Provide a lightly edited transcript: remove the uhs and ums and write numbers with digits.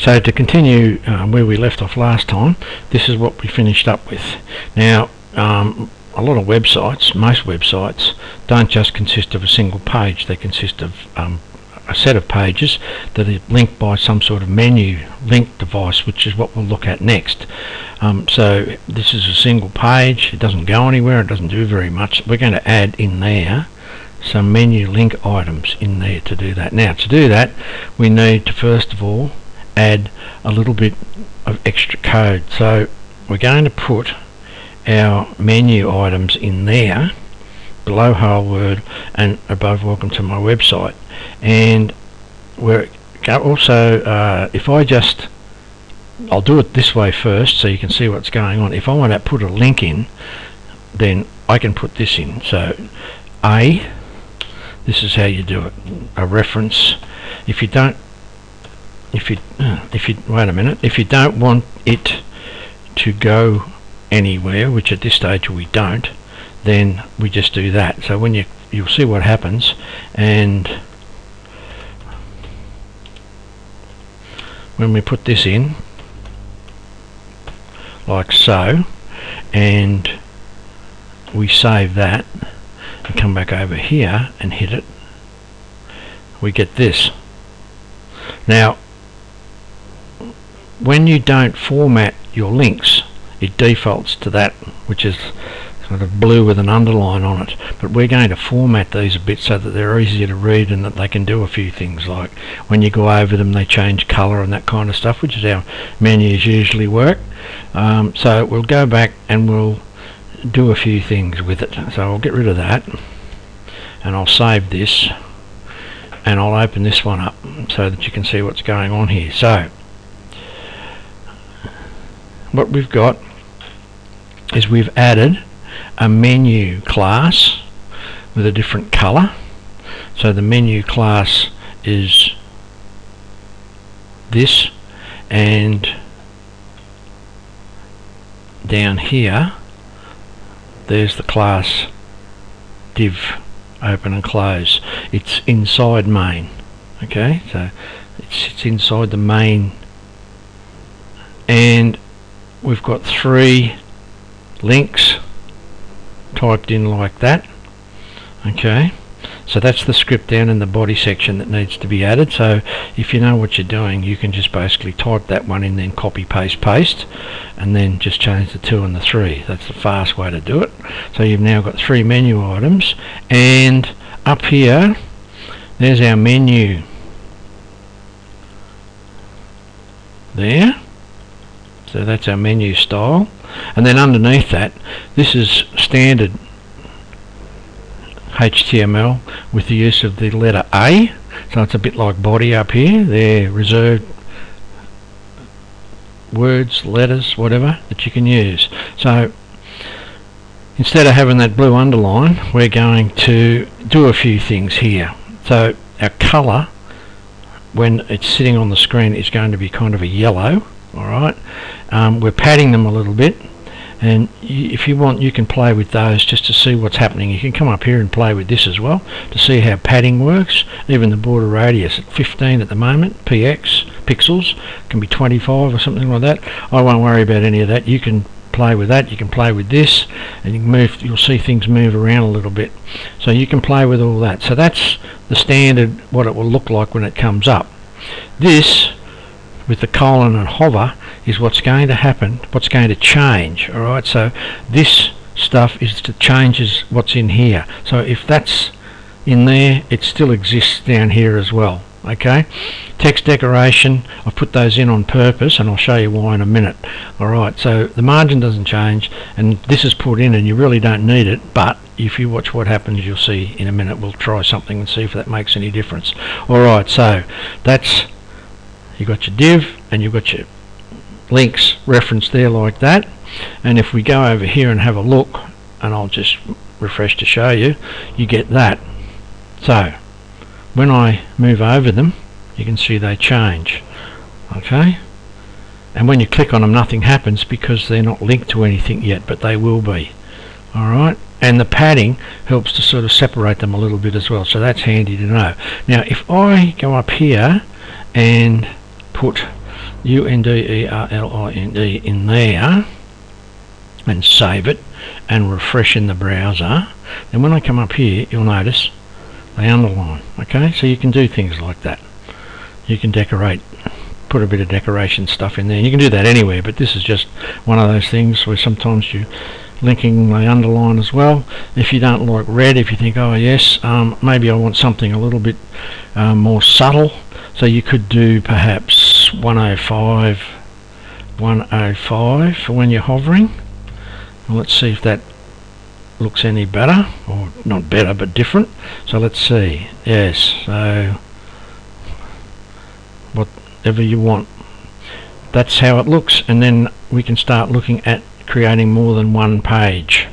So to continue where we left off last time, this is what we finished up with. Now a lot of websites, most websites, don't just consist of a single page. They consist of a set of pages that are linked by some sort of menu link device, which is what we'll look at next. So this is a single page. It doesn't go anywhere. It doesn't do very much. We're going to add in there some menu link items in there to do that. Now to do that, we need to first of all add a little bit of extra code. So we're going to put our menu items in there below Hello World and above Welcome to my website. And we're also I'll do it this way first so you can see what's going on. If I want to put a link in, then I can put this in. So this is how you do it, a reference. If you don't want it to go anywhere, which at this stage we don't, then we just do that. So when you'll see what happens, and when we put this in like so, and we save that and come back over here and hit it, we get this. Now when you don't format your links, it defaults to that, which is sort of blue with an underline on it. But we're going to format these a bit so that they're easier to read and that they can do a few things, like when you go over them they change colour and that kind of stuff, which is how menus usually work. So we'll go back and we'll do a few things with it. So I'll get rid of that and I'll save this and I'll open this one up so that you can see what's going on here. So what we've got is we've added a menu class with a different color. So the menu class is this, and down here there's the class div open and close. It's inside main. Okay, so it's inside the main, and we've got 3 links typed in like that. Okay, so that's the script down in the body section that needs to be added. So if you know what you're doing, you can just basically type that one in, then copy paste, and then just change the 2 and the 3. That's the fast way to do it. So you've now got 3 menu items, and up here there's our menu there. So that's our menu style, and then underneath that, this is standard HTML with the use of the letter A. So it's a bit like body up here. They're reserved words, letters, whatever that you can use. So instead of having that blue underline, we're going to do a few things here. So our color, when it's sitting on the screen, is going to be kind of a yellow. Alright, we're padding them a little bit, and if you want, you can play with those just to see what's happening. You can come up here and play with this as well to see how padding works. Even the border radius at 15 at the moment, pixels, can be 25 or something like that. I won't worry about any of that. You can play with that. You can play with this, and you can move. You'll see things move around a little bit, so you can play with all that. So that's the standard, what it will look like when it comes up. This with the colon and hover is what's going to happen, what's going to change. Alright, so this stuff is to changes what's in here. So if that's in there, it still exists down here as well. Okay, text decoration, I've put those in on purpose, and I'll show you why in a minute. Alright, so the margin doesn't change, and this is put in, and you really don't need it, but if you watch what happens, you'll see in a minute. We'll try something and see if that makes any difference. Alright, so that's, you've got your div and you've got your links referenced there like that. And if we go over here and have a look, and I'll just refresh to show you, you get that. So when I move over them, you can see they change. Okay, and when you click on them, nothing happens because they're not linked to anything yet, but they will be. Alright, and the padding helps to sort of separate them a little bit as well, so that's handy to know. Now if I go up here and put UNDERLINE in there and save it and refresh in the browser, then when I come up here you'll notice they underline. Okay, so you can do things like that. You can decorate, put a bit of decoration stuff in there. You can do that anywhere, but this is just one of those things where sometimes you linking the underline as well. If you don't like red, if you think, oh yes, maybe I want something a little bit more subtle, so you could do perhaps 105 for when you're hovering. Well, let's see if that looks any better, or not better but different. So let's see. Yes, so whatever you want, that's how it looks, and then we can start looking at creating more than one page.